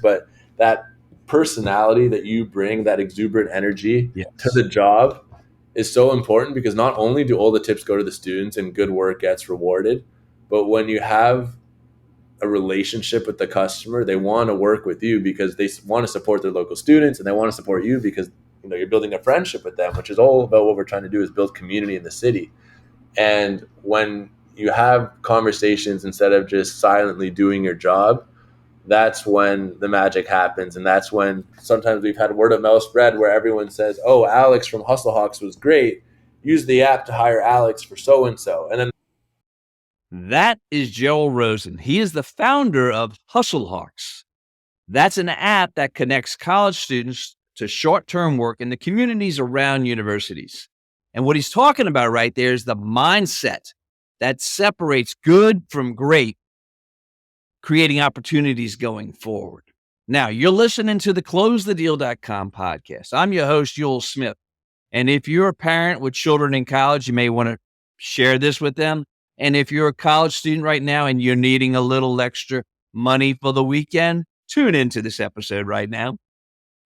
But that personality that you bring, that exuberant energy to Yes. the job is so important, because not only do all the tips go to the students and good work gets rewarded, but when you have a relationship with the customer, they want to work with you because they want to support their local students, and they want to support you because you're building a friendship with them, which is all about what we're trying to do, is build community in the city. And when you have conversations instead of just silently doing your job, that's when the magic happens. And that's when sometimes we've had word of mouth spread where everyone says, oh, Alex from HustleHawks was great. Use the app to hire Alex for so-and-so. And then That is Gerald Rossen. He is the founder of HustleHawks. That's an app that connects college students to short-term work in the communities around universities. And what he's talking about right there is the mindset that separates good from great, creating opportunities going forward. Now, you're listening to the CloseTheDeal.com podcast. I'm your host, Ewell Smith. And if you're a parent with children in college, you may want to share this with them. And if you're a college student right now and you're needing a little extra money for the weekend, tune into this episode right now.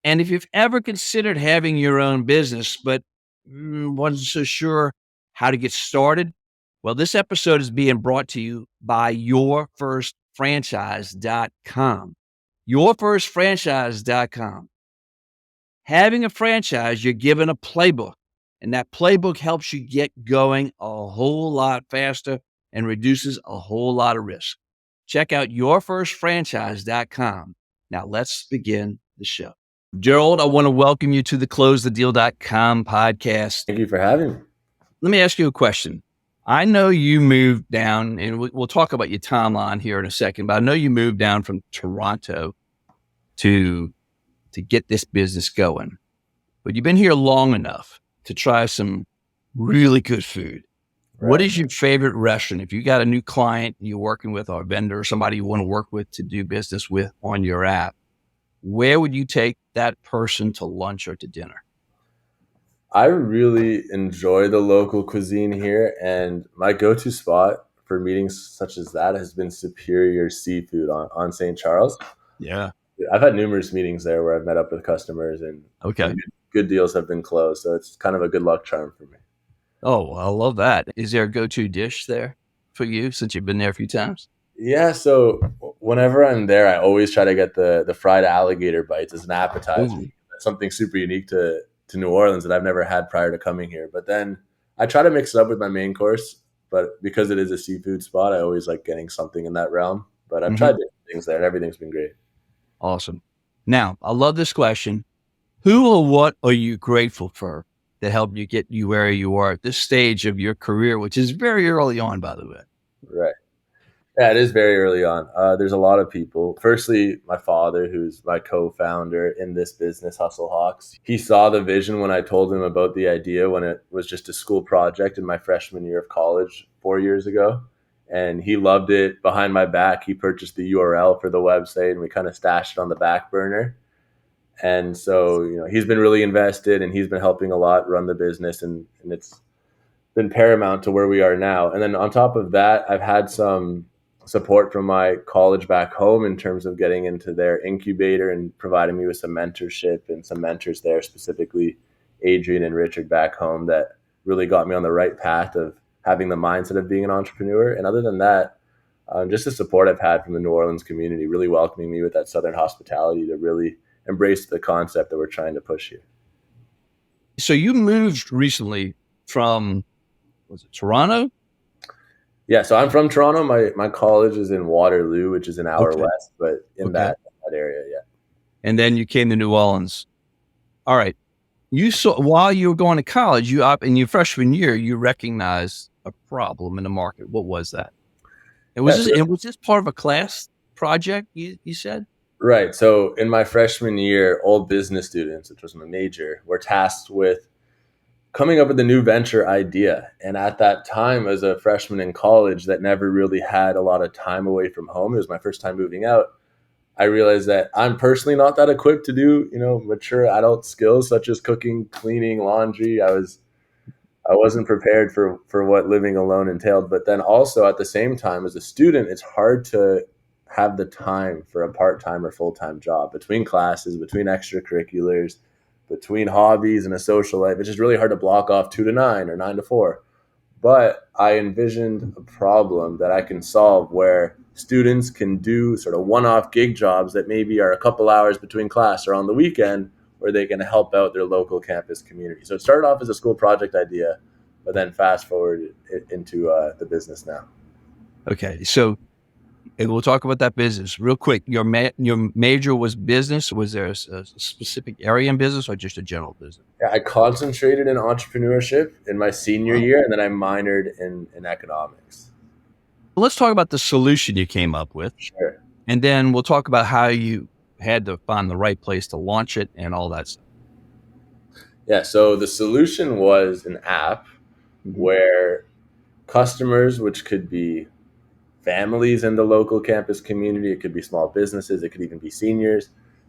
And if you've ever considered having your own business, but wasn't so sure how to get started, well, this episode is being brought to you by yourfirstfranchise.com. Yourfirstfranchise.com. Having a franchise, you're given a playbook, and that playbook helps you get going a whole lot faster and reduces a whole lot of risk. Check out yourfirstfranchise.com. Now let's begin the show. Gerald, I want to welcome you to the CloseTheDeal.com podcast. thank you for having me. Let me ask you a question. I know you moved down, and we'll talk about your timeline here in a second, but I know you moved down from Toronto to get this business going. But you've been here long enough to try some really good food. Right. What is your favorite restaurant? If you got a new client you're working with, or a vendor, or somebody you want to work with to do business with on your app, where would you take that person to lunch or to dinner? I really enjoy the local cuisine here, and my go-to spot for meetings such as that has been Superior Seafood on St. Charles. Yeah. I've had numerous meetings there where I've met up with customers, and Okay. good deals have been closed. So it's kind of a good luck charm for me. Oh, I love that. Is there a go-to dish there for you since you've been there a few times? Yeah, so whenever I'm there, I always try to get the fried alligator bites as an appetizer. Ooh. That's something super unique to New Orleans that I've never had prior to coming here. But then I try to mix it up with my main course. But because it is a seafood spot, I always like getting something in that realm. But I've tried different things there, and everything's been great. Awesome. Now, I love this question. Who or what are you grateful for that helped you get you where you are at this stage of your career, which is very early on, by the way? Right. Yeah, it is very early on. There's a lot of people. Firstly, my father, who's my co-founder in this business, HustleHawks. He saw the vision when I told him about the idea when it was just a school project in my freshman year of college 4 years ago. And he loved it. Behind my back, he purchased the URL for the website, and we kind of stashed it on the back burner. And so, he's been really invested, and he's been helping a lot run the business, and it's been paramount to where we are now. And then on top of that, I've had some support from my college back home in terms of getting into their incubator and providing me with some mentorship and some mentors there, specifically Adrian and Richard back home, that really got me on the right path of having the mindset of being an entrepreneur. And other than that, just the support I've had from the New Orleans community, really welcoming me with that Southern hospitality to really embrace the concept that we're trying to push here. So you moved recently from, was it Toronto? Yeah, so I'm from Toronto. My college is in Waterloo, which is an hour west, but in that area, yeah. And then you came to New Orleans. All right. You saw, while you were going to college, in your freshman year, you recognized a problem in the market. What was that? Was this part of a class project, you said? Right. So in my freshman year, all business students, which was my major, were tasked with coming up with a new venture idea. And at that time, as a freshman in college that never really had a lot of time away from home, it was my first time moving out, I realized that I'm personally not that equipped to do, mature adult skills such as cooking, cleaning, laundry. I wasn't prepared for what living alone entailed. But then also at the same time, as a student, it's hard to have the time for a part-time or full-time job between classes, between extracurriculars, between hobbies and a social life. It's just really hard to block off 2 to 9 or 9 to 4. But I envisioned a problem that I can solve where students can do sort of one-off gig jobs that maybe are a couple hours between class or on the weekend, where they can help out their local campus community. So it started off as a school project idea, but then fast forward it into the business now. Okay. So we'll talk about that business real quick. Your major was business. Was there a specific area in business or just a general business? Yeah, I concentrated in entrepreneurship in my senior year, and then I minored in economics. Let's talk about the solution you came up with. Sure. And then we'll talk about how you had to find the right place to launch it and all that stuff. Yeah, so the solution was an app where customers, which could be families in the local campus community, it could be small businesses, it could even be seniors,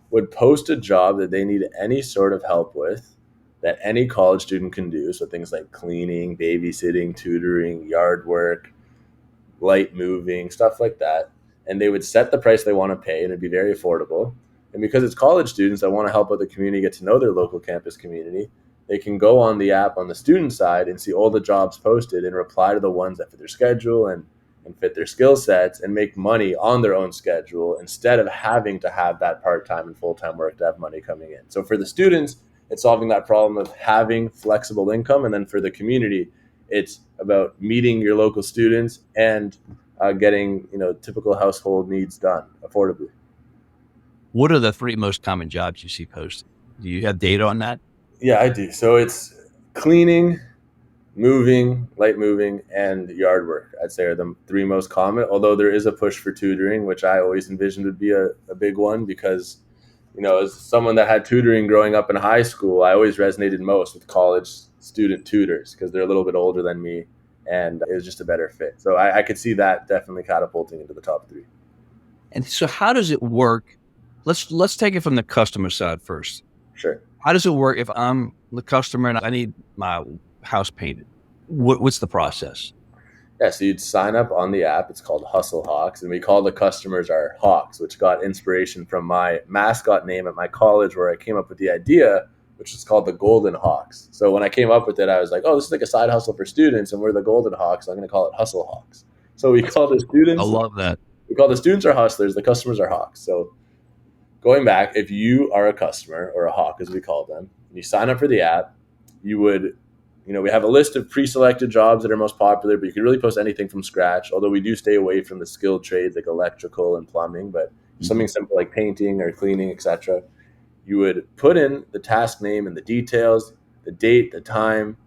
would post a job that they need any sort of help with that any college student can do. So things like cleaning, babysitting, tutoring, yard work, light moving, stuff like that. And they would set the price they want to pay, and it'd be very affordable. And because it's college students that want to help out the community get to know their local campus community, they can go on the app on the student side and see all the jobs posted and reply to the ones that fit their schedule and fit their skill sets and make money on their own schedule instead of having to have that part-time and full-time work to have money coming in. So for the students, it's solving that problem of having flexible income. And then for the community, it's about meeting your local students and getting typical household needs done affordably. What are the 3 most common jobs you see posted? Do you have data on that? Yeah, I do. So it's cleaning, moving, light moving, and yard work, I'd say, are the 3 most common, although there is a push for tutoring, which I always envisioned would be a big one because, as someone that had tutoring growing up in high school, I always resonated most with college student tutors because they're a little bit older than me, and it was just a better fit. So I could see that definitely catapulting into the top 3. And so how does it work? Let's take it from the customer side first. Sure. How does it work if I'm the customer and I need my house painted? What's the process? Yeah, so you'd sign up on the app. It's called HustleHawks, and we call the customers our Hawks, which got inspiration from my mascot name at my college, where I came up with the idea, which is called the Golden Hawks. So when I came up with it, I was like, oh, this is like a side hustle for students, and we're the Golden Hawks. So I'm going to call it HustleHawks. So we call the students. I love that. We call the students our hustlers. The customers are Hawks. So going back, if you are a customer or a Hawk, as we call them, and you sign up for the app, you would. We have a list of pre-selected jobs that are most popular, but you can really post anything from scratch, although we do stay away from the skilled trades like electrical and plumbing, but something simple like painting or cleaning, etc. You would put in the task name and the details, the date, the time,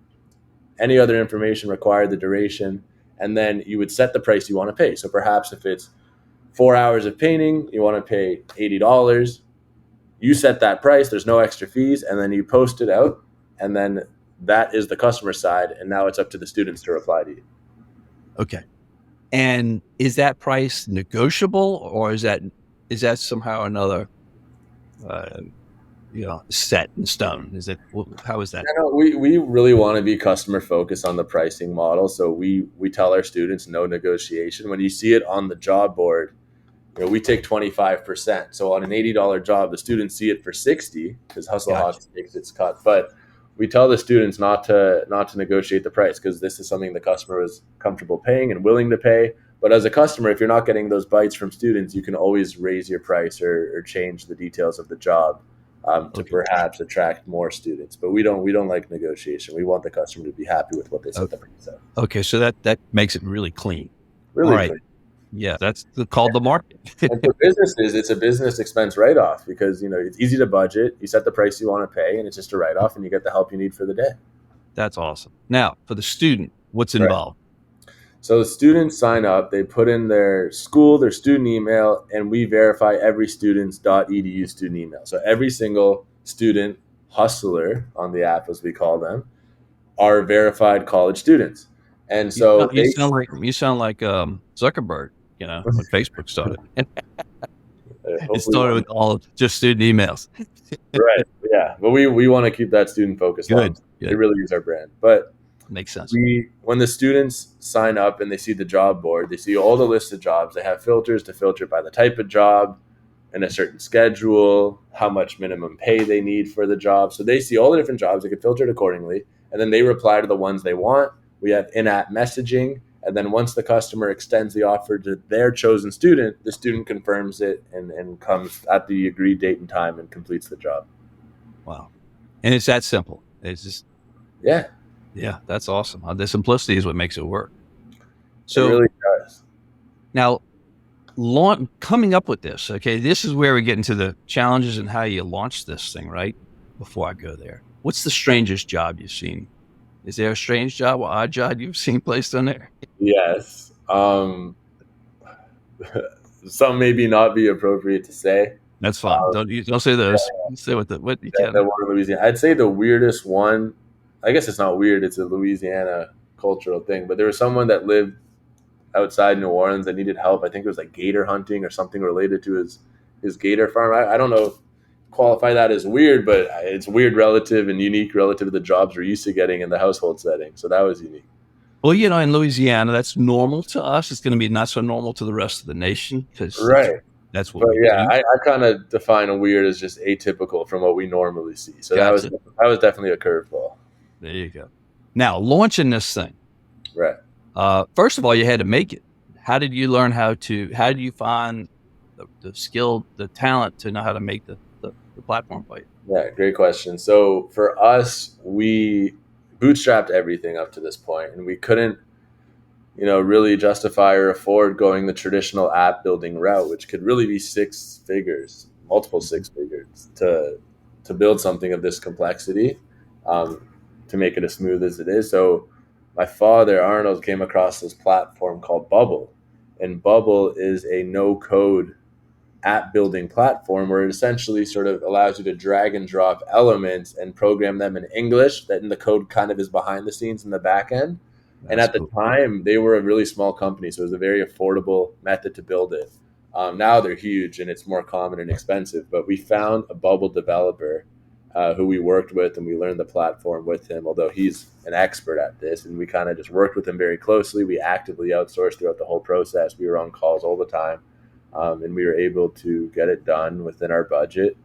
any other information required, the duration, and then you would set the price you want to pay. So perhaps if it's 4 hours of painting, you want to pay $80. You set that price, there's no extra fees, and then you post it out, and then that is the customer side, and now it's up to the students to reply to you. Okay. And is that price negotiable, or is that somehow another, set in stone? How is that? We really want to be customer focused on the pricing model. So we tell our students no negotiation. When you see it on the job board, we take 25%. So on an $80 job, the students see it for $60 because HustleHawks takes its cut. But we tell the students not to negotiate the price because this is something the customer is comfortable paying and willing to pay. But as a customer, if you're not getting those bites from students, you can always raise your price or change the details of the job to perhaps attract more students. But we don't like negotiation. We want the customer to be happy with what they set the price at. Okay, so that makes it really clean. Really clean. Yeah, that's called the market. And for businesses, it's a business expense write-off because, it's easy to budget. You set the price you want to pay, and it's just a write-off, and you get the help you need for the day. That's awesome. Now, for the student, what's involved? Right. So the students sign up. They put in their school, their student email, and we verify every student's .edu student email. So every single student hustler on the app, as we call them, are verified college students. And so you sound like Zuckerberg. When Facebook started. It started with all just student emails. Right. Yeah. But we want to keep that student focused. Good. They really use our brand. But Makes sense. When the students sign up and they see the job board, they see all the list of jobs. They have filters to filter by the type of job and a certain schedule, how much minimum pay they need for the job. So they see all the different jobs. They can filter it accordingly, and then they reply to the ones they want. We have in-app messaging, and then once the customer extends the offer to their chosen student, the student confirms it and comes at the agreed date and time and completes the job. Wow. And it's that simple. It's just, Yeah, yeah, that's awesome. The simplicity is what makes it work. it So really does. now, coming up with this, okay, this is where we get into the challenges and how you launch this thing, right? Before I go there, what's the strangest job you've seen? Is there a strange job or odd job you've seen placed on there? Yes. Some maybe not be appropriate to say. That's fine. Don't say those. Say what you The can. one in Louisiana. I'd say the weirdest one, I guess it's not weird, it's a Louisiana cultural thing, but there was someone that lived outside New Orleans that needed help. I think it was like gator hunting or something related to his gator farm. I don't know, qualify that as weird, but it's weird relative and unique relative to the jobs we're used to getting in the household setting. So that was unique. Well, in Louisiana, that's normal to us. It's going to be not so normal to the rest of the nation because Right. that's what But we yeah, do. I kind of define a weird as just atypical from what we normally see. So Gotcha. that was definitely a curveball. There you go. Now, launching this thing. Right. First of all, you had to make it. How did you find the skill, the talent to know how to make the platform for you? Yeah, great question. So for us, we bootstrapped everything up to this point, and we couldn't, really justify or afford going the traditional app building route, which could really be six figures, multiple six figures, to build something of this complexity, to make it as smooth as it is. So my father Arnold came across this platform called Bubble, and Bubble is a no code app building platform where it essentially sort of allows you to drag and drop elements and program them in English. That in the code kind of is behind the scenes in the back end. And That's at the cool. time, they were a really small company, so it was a very affordable method to build it. Now they're huge and it's more common and expensive. But we found a Bubble developer who we worked with, and we learned the platform with him. Although he's an expert at this, and we kind of just worked with him very closely. We actively outsourced throughout the whole process. We were on calls all the time. And we were able to get it done within our budget.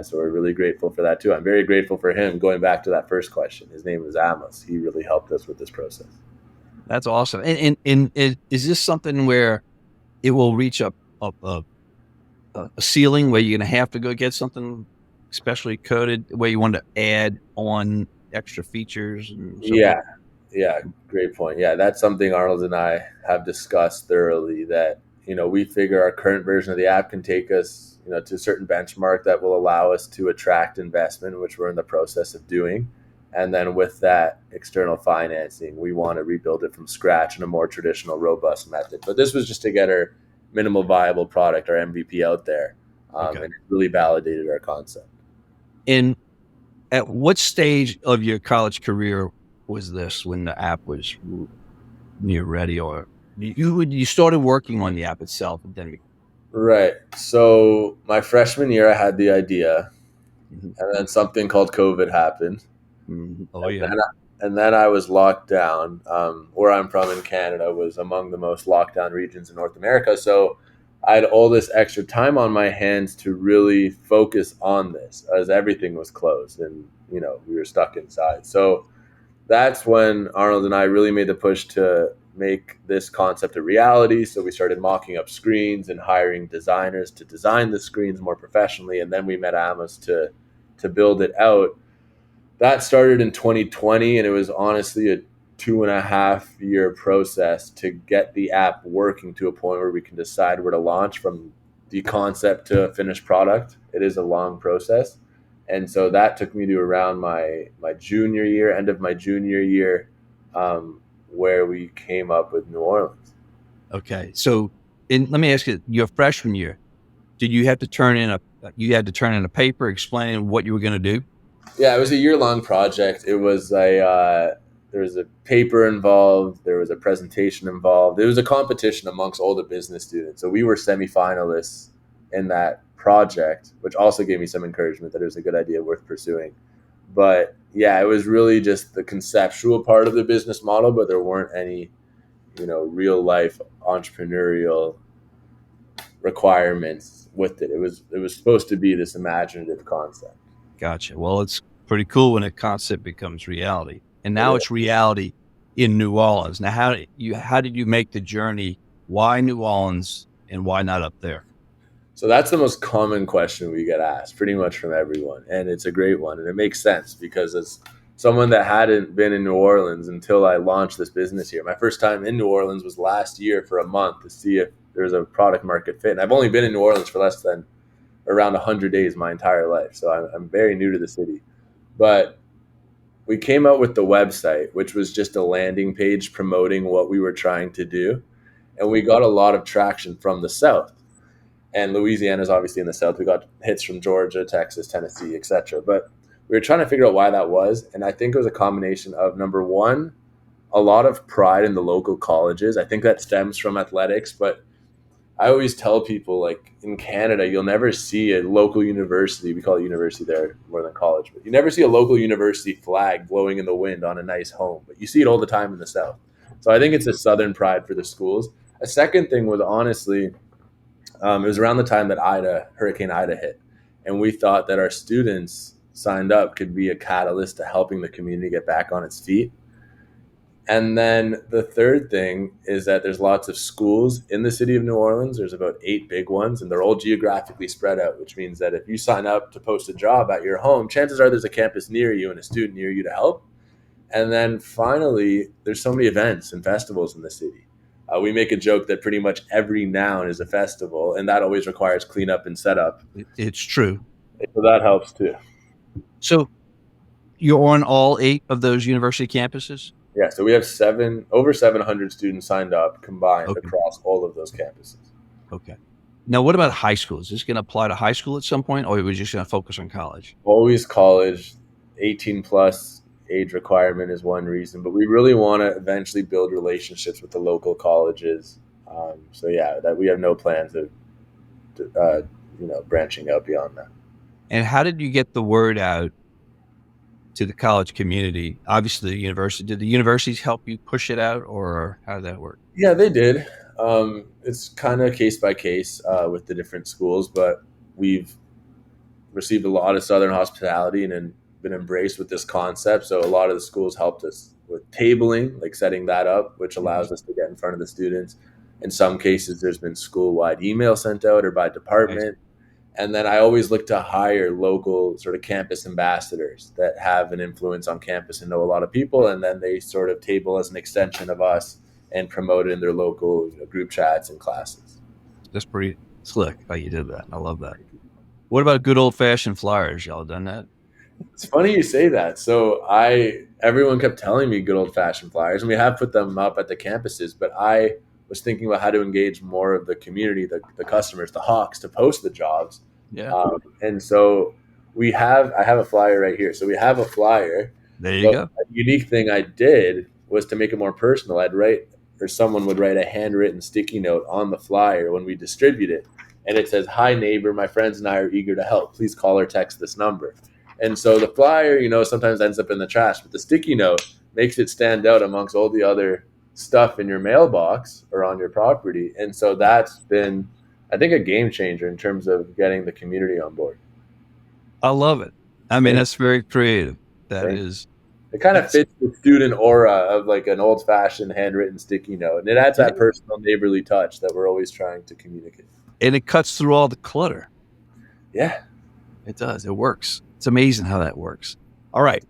So we're really grateful for that too. I'm very grateful for him. Going back to that first question, his name was Amos. He really helped us with this process. That's awesome. And is this something where it will reach a ceiling where you're going to have to go get something specially coded, where you want to add on extra features and so Yeah, forth? yeah, great point. Yeah, that's something Arnold and I have discussed thoroughly. That we figure our current version of the app can take us, to a certain benchmark that will allow us to attract investment, which we're in the process of doing. And then with that external financing, we want to rebuild it from scratch in a more traditional, robust method. But this was just to get our minimal viable product, our MVP, out there, Okay. and it really validated our concept. And at what stage of your college career was this when the app was near ready, or you started working on the app itself and then Right. So my freshman year, I had the idea, Mhm. and then something called COVID happened. Oh yeah. And then I was locked down. Where I'm from in Canada was among the most locked down regions in North America. So I had all this extra time on my hands to really focus on this, as everything was closed and we were stuck inside. So that's when Arnold and I really made the push to make this concept a reality. So we started mocking up screens and hiring designers to design the screens more professionally, and then we met Amos to build it out. That started in 2020, and it was honestly a 2.5 year process to get the app working to a point where we can decide where to launch from the concept to a finished product. It is a long process. And so that took me to around my junior year, end of my junior year, where we came up with New Orleans. Okay. So let me ask you, your freshman year, did you have to turn in a paper explaining what you were going to do? Yeah, it was a year-long project. It was there was a paper involved. There was a presentation involved. It was a competition amongst all the business students. So we were semifinalists in that project, which also gave me some encouragement that it was a good idea worth pursuing. But yeah, it was really just the conceptual part of the business model, but there weren't any, real life entrepreneurial requirements with it. It was supposed to be this imaginative concept. Gotcha. Well, it's pretty cool when a concept becomes reality, and It now is. it's reality in New Orleans. Now, how did you make the journey? Why New Orleans and why not up there? So that's the most common question we get asked pretty much from everyone. And it's a great one. And it makes sense because as someone that hadn't been in New Orleans until I launched this business here, my first time in New Orleans was last year for a month to see if there's a product market fit. And I've only been in New Orleans for less than around 100 days my entire life. So I'm very new to the city. But we came out with the website, which was just a landing page promoting what we were trying to do. And we got a lot of traction from the South, and Louisiana is obviously in the South. We got hits from Georgia, Texas, Tennessee, etc. But we were trying to figure out why that was, and I think it was a combination of number one, a lot of pride in the local colleges. I think that stems from athletics, but I always tell people like in Canada, you'll never see a local university. We call it university there more than college, but you never see a local university flag blowing in the wind on a nice home. But you see it all the time in the South. So I think it's a Southern pride for the schools. A second thing was honestly it was around the time that Hurricane Ida hit, and we thought that our students signed up could be a catalyst to helping the community get back on its feet. And then the third thing is that there's lots of schools in the city of New Orleans. There's about 8 big ones, and they're all geographically spread out, which means that if you sign up to post a job at your home, chances are there's a campus near you and a student near you to help. And then finally, there's so many events and festivals in the city. We make a joke that pretty much every noun is a festival, and that always requires cleanup and setup. It's true. So that helps too. So you're on all 8 of those university campuses? Yeah, so we have over 700 students signed up combined Okay. across all of those campuses. Okay. Now, what about high school? Is this going to apply to high school at some point, or are we just going to focus on college? Always college, 18 plus age requirement is one reason, but we really want to eventually build relationships with the local colleges. So yeah, that we have no plans of, branching out beyond that. And how did you get the word out to the college community? Obviously, the university. Did the universities help you push it out, or how did that work? Yeah, they did. It's kind of case by case with the different schools, but we've received a lot of Southern hospitality and been embraced with this concept. So a lot of the schools helped us with tabling, like setting that up, which allows us to get in front of the students. In some cases, there's been school-wide email sent out or by Nice. department. And then I always look to hire local sort of campus ambassadors that have an influence on campus and know a lot of people. And then they sort of table as an extension of us and promote it in their local group chats and classes. That's pretty slick how you did that. I love that. What about good old fashioned flyers? Y'all done that? It's funny you say that. So everyone kept telling me good old fashioned flyers, and we have put them up at the campuses. But I was thinking about how to engage more of the community, the customers, the Hawks, to post the jobs. Yeah. And so I have a flyer right here. So we have a flyer. There you But go. a unique thing I did was to make it more personal. Someone would write a handwritten sticky note on the flyer when we distribute it. And it says, "Hi, neighbor. My friends and I are eager to help. Please call or text this number." And so the flyer, sometimes ends up in the trash, but the sticky note makes it stand out amongst all the other stuff in your mailbox or on your property. And so that's been, I think, a game changer in terms of getting the community on board. I love it. I mean, Thank, that's very creative. That thank is, It kind of that's, fits the student aura of like an old fashioned handwritten sticky note. And it adds yeah. that personal neighborly touch that we're always trying to communicate. And it cuts through all the clutter. Yeah. It does. It works. It's amazing how that works. All right.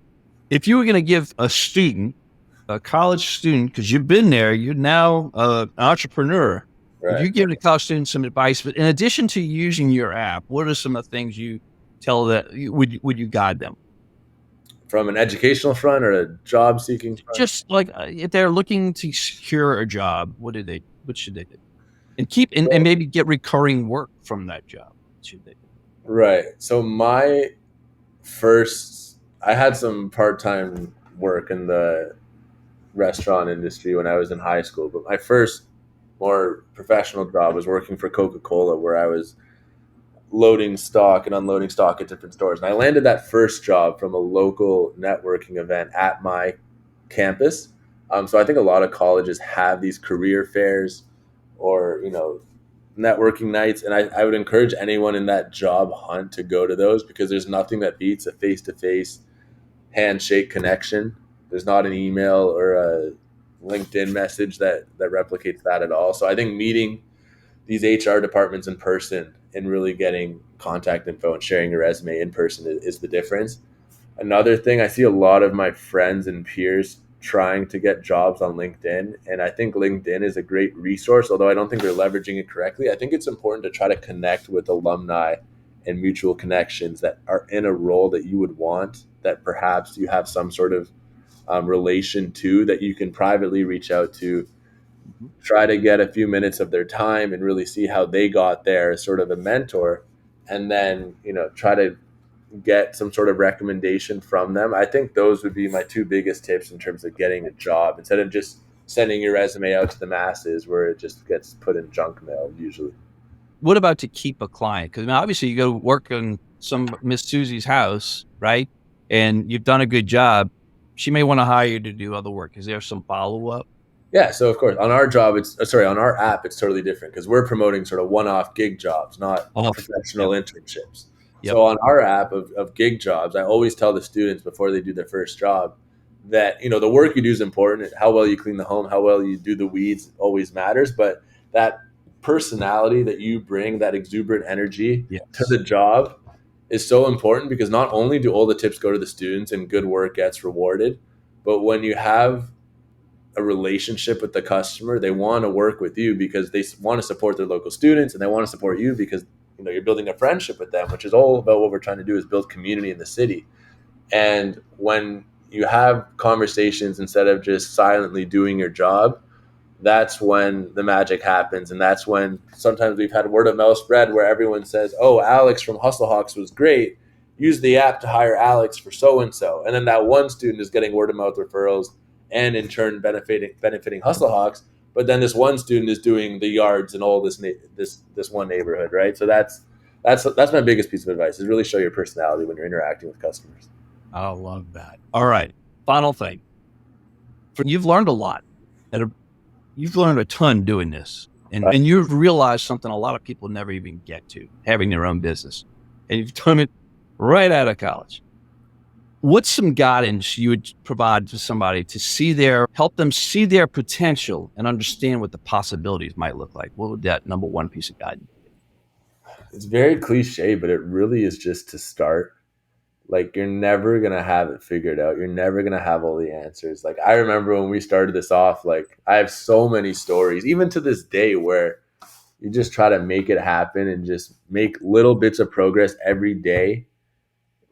If you were going to give a student, a college student, because you've been there, you're now an entrepreneur. If Right. you give a college student some advice, but in addition to using your app, what are some of the things you tell that would you guide them? From an educational front or a job seeking front? Just like if they're looking to secure a job, what should they do? And keep and So, maybe get recurring work from that job. What should they do? right. So I had some part time work in the restaurant industry when I was in high school, but my first more professional job was working for Coca Cola, where I was loading stock and unloading stock at different stores. And I landed that first job from a local networking event at my campus. So I think a lot of colleges have these career fairs or, networking nights. And I would encourage anyone in that job hunt to go to those, because there's nothing that beats a face to face handshake connection. There's not an email or a LinkedIn message that replicates that at all. So I think meeting these HR departments in person and really getting contact info and sharing your resume in person is the difference. Another thing, I see a lot of my friends and peers trying to get jobs on LinkedIn. And I think LinkedIn is a great resource, although I don't think they're leveraging it correctly. I think it's important to try to connect with alumni and mutual connections that are in a role that you would want, that perhaps you have some sort of relation to, that you can privately reach out to, try to get a few minutes of their time and really see how they got there as sort of a mentor, and then try to get some sort of recommendation from them. I think those would be my two biggest tips in terms of getting a job, instead of just sending your resume out to the masses where it just gets put in junk mail usually. What about to keep a client? Because obviously you go work in some Miss Susie's house, right? And you've done a good job. She may want to hire you to do other work. Is there some follow-up? Yeah, so of course on our job, on our app, it's totally different because we're promoting sort of one-off gig jobs, not professional internships. Yep. So on our app of gig jobs, I always tell the students before they do their first job that the work you do is important. How well you clean the home, how well you do the weeds always matters, but that personality that you bring, that exuberant energy to the job is so important, because not only do all the tips go to the students and good work gets rewarded, but when you have a relationship with the customer, they want to work with you because they want to support their local students, and they want to support you because you're building a friendship with them, which is all about what we're trying to do, is build community in the city. And when you have conversations instead of just silently doing your job, that's when the magic happens. And that's when sometimes we've had word of mouth spread where everyone says, oh, Alex from HustleHawks was great, use the app to hire Alex for so and so, and then that one student is getting word of mouth referrals and in turn benefiting HustleHawks. But then this one student is doing the yards in all this one neighborhood, right? So that's my biggest piece of advice, is really show your personality when you're interacting with customers. I love that. All right, final thing. You've learned a lot. You've learned a ton doing this, and you've realized something a lot of people never even get to, having their own business, and you've done it right out of college. What's some guidance you would provide to somebody to help them see their potential and understand what the possibilities might look like? What would that number one piece of guidance be? It's very cliche, but it really is just to start. Like, you're never going to have it figured out. You're never going to have all the answers. Like, I remember when we started this off, like, I have so many stories, even to this day, where you just try to make it happen and just make little bits of progress every day.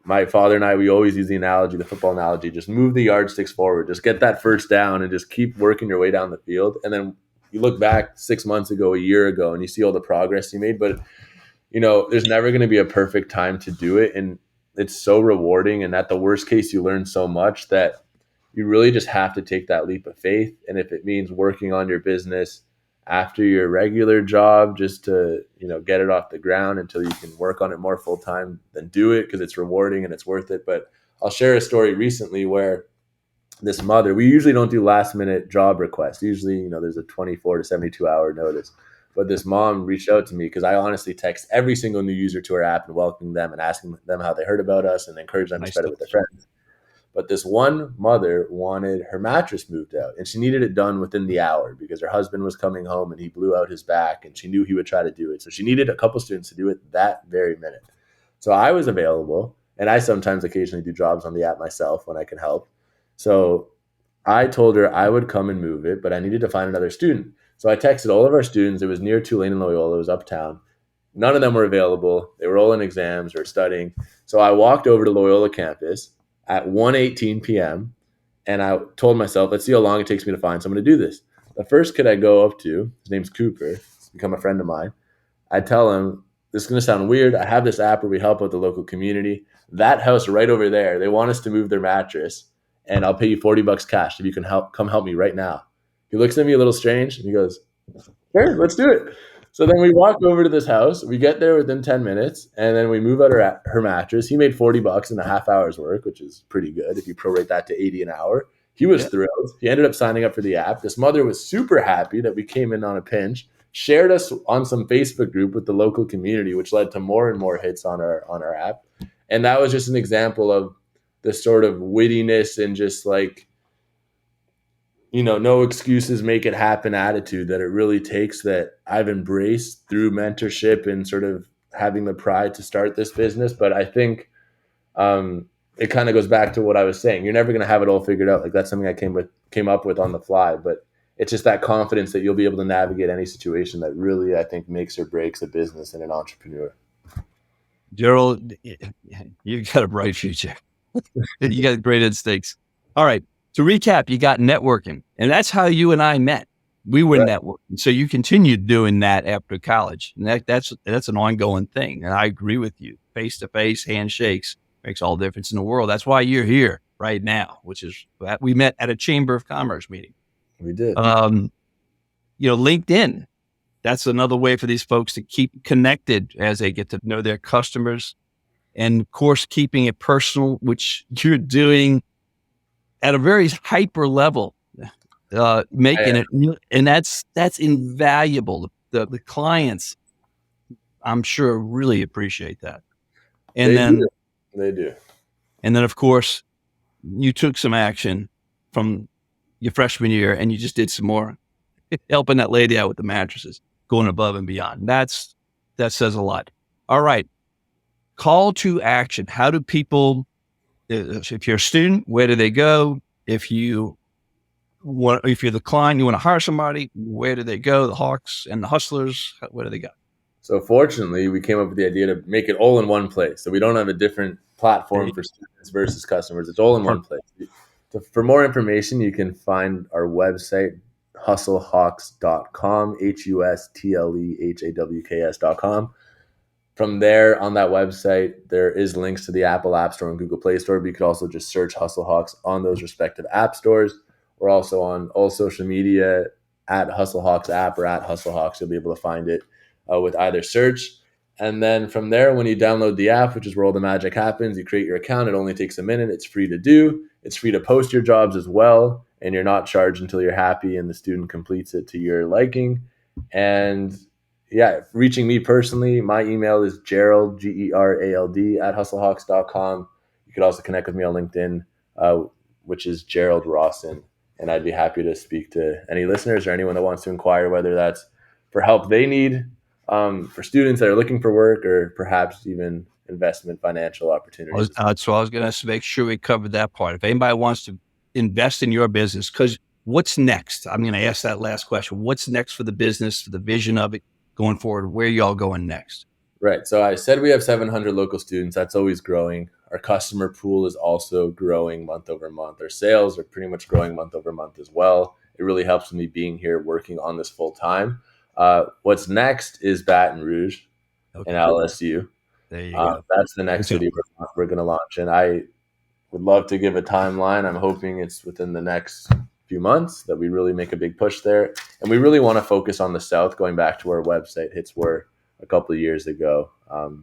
My father and I, we always use the football analogy, just move the yardsticks forward, just get that first down and just keep working your way down the field. And then you look back 6 months ago, a year ago, and you see all the progress you made. But, there's never going to be a perfect time to do it. And it's so rewarding. And at the worst case, you learn so much that you really just have to take that leap of faith. And if it means working on your business after your regular job, just to get it off the ground until you can work on it more full time, then do it, because it's rewarding and it's worth it. But I'll share a story recently where this mother, we usually don't do last minute job requests. Usually, there's a 24 to 72 hour notice. But this mom reached out to me because I honestly text every single new user to our app and welcoming them and asking them how they heard about us and encourage them to spread it with their friends. But this one mother wanted her mattress moved out, and she needed it done within the hour because her husband was coming home and he blew out his back, and she knew he would try to do it. So she needed a couple students to do it that very minute. So I was available, and I sometimes occasionally do jobs on the app myself when I can help. So I told her I would come and move it, but I needed to find another student. So I texted all of our students. It was near Tulane and Loyola. It was uptown. None of them were available. They were all in exams or studying. So I walked over to Loyola campus at 1:18 p.m. and I told myself, let's see how long it takes me to find someone to do this. The first kid I go up to, his name's Cooper. He's become a friend of mine. I tell him, this is going to sound weird. I have this app where we help out the local community. That house right over there, they want us to move their mattress, and I'll pay you $40 cash if you can come help me right now. He looks at me a little strange and he goes, sure, let's do it. So then we walk over to this house. We get there within 10 minutes, and then we move out her mattress. He made $40 in a half hour's work, which is pretty good if you prorate that to 80 an hour. He was Yeah. thrilled. He ended up signing up for the app. This mother was super happy that we came in on a pinch, shared us on some Facebook group with the local community, which led to more and more hits on our app. And that was just an example of the sort of wittiness and just like, no excuses, make it happen attitude that it really takes, that I've embraced through mentorship and sort of having the pride to start this business. But I think it kind of goes back to what I was saying. You're never going to have it all figured out. Like, that's something I came up with on the fly, but it's just that confidence that you'll be able to navigate any situation that really, I think, makes or breaks a business and an entrepreneur. Gerald, you got a bright future. You got great instincts. All right. To recap, you got networking, and that's how you and I met. We were networking. So you continued doing that after college. And that's an ongoing thing. And I agree with you. Face-to-face handshakes makes all the difference in the world. That's why you're here right now, which is, we met at a Chamber of Commerce meeting. We did. LinkedIn, that's another way for these folks to keep connected as they get to know their customers. And of course, keeping it personal, which you're doing at a very hyper level, making it, and that's invaluable. The clients, I'm sure, really appreciate that. And they do. And then, of course, you took some action from your freshman year, and you just did some more, helping that lady out with the mattresses, going above and beyond. That says a lot. All right, call to action. How do people? If you're a student, where do they go? If you're the client, you want to hire somebody, where do they go? The Hawks and the Hustlers, where do they go? So fortunately, we came up with the idea to make it all in one place. So we don't have a different platform for students versus customers. It's all in one place. So for more information, you can find our website, HustleHawks.com, HustleHawks.com. From there, on that website, there is links to the Apple App Store and Google Play Store, but you could also just search HustleHawks on those respective app stores. We're also on all social media at HustleHawks app or at HustleHawks. You'll be able to find it with either search. And then from there, when you download the app, which is where all the magic happens, you create your account. It only takes a minute. It's free to do. It's free to post your jobs as well. And you're not charged until you're happy and the student completes it to your liking. And yeah, reaching me personally, my email is Gerald, Gerald, at HustleHawks.com. You could also connect with me on LinkedIn, which is Gerald Rossen. And I'd be happy to speak to any listeners or anyone that wants to inquire, whether that's for help they need, for students that are looking for work, or perhaps even investment financial opportunities. So I was going to make sure we covered that part. If anybody wants to invest in your business, because what's next? I'm going to ask that last question. What's next for the business, for the vision of it going forward? Where are y'all going next? Right. So I said we have 700 local students. That's always growing. Our customer pool is also growing month over month. Our sales are pretty much growing month over month as well. It really helps me being here working on this full time. What's next is Baton Rouge and LSU. There you go. That's the next city we're going to launch. And I would love to give a timeline. I'm hoping it's within the next few months that we really make a big push there. And we really want to focus on the South, going back to where our website hits were a couple of years ago.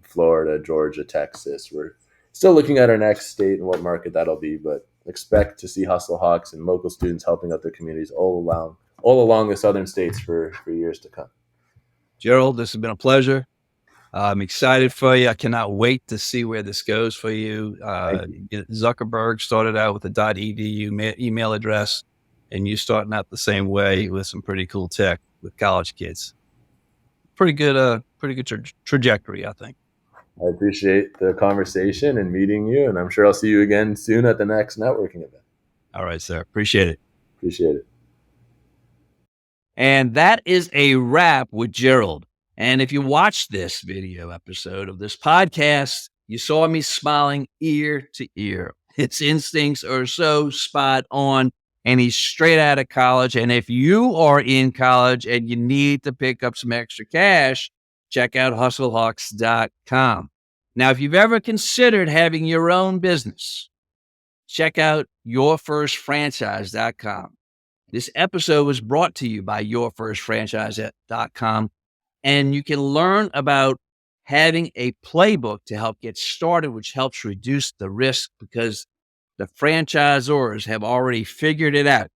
Florida, Georgia, Texas. We're still looking at our next state and what market that'll be, but expect to see HustleHawks and local students helping out their communities all along the southern states for years to come. Gerald, this has been a pleasure. I'm excited for you. I cannot wait to see where this goes for you. Zuckerberg started out with a .edu email address, and you starting out the same way with some pretty cool tech with college kids. Pretty good trajectory, I think. I appreciate the conversation and meeting you, and I'm sure I'll see you again soon at the next networking event. All right, sir. Appreciate it. Appreciate it. And that is a wrap with Gerald. And if you watched this video episode of this podcast, you saw me smiling ear to ear. His instincts are so spot on, and he's straight out of college. And if you are in college and you need to pick up some extra cash, check out HustleHawks.com. Now, if you've ever considered having your own business, check out YourFirstFranchise.com. This episode was brought to you by YourFirstFranchise.com. And you can learn about having a playbook to help get started, which helps reduce the risk because the franchisors have already figured it out.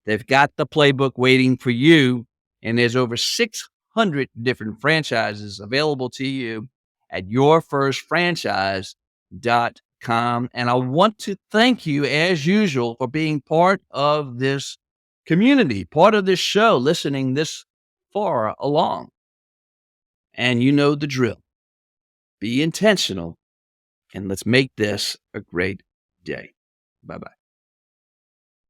They've got the playbook waiting for you, and there's over 600 different franchises available to you at yourfirstfranchise.com. And I want to thank you, as usual, for being part of this community, part of this show, listening this far along. And you know the drill. Be intentional, and let's make this a great day. Bye-bye.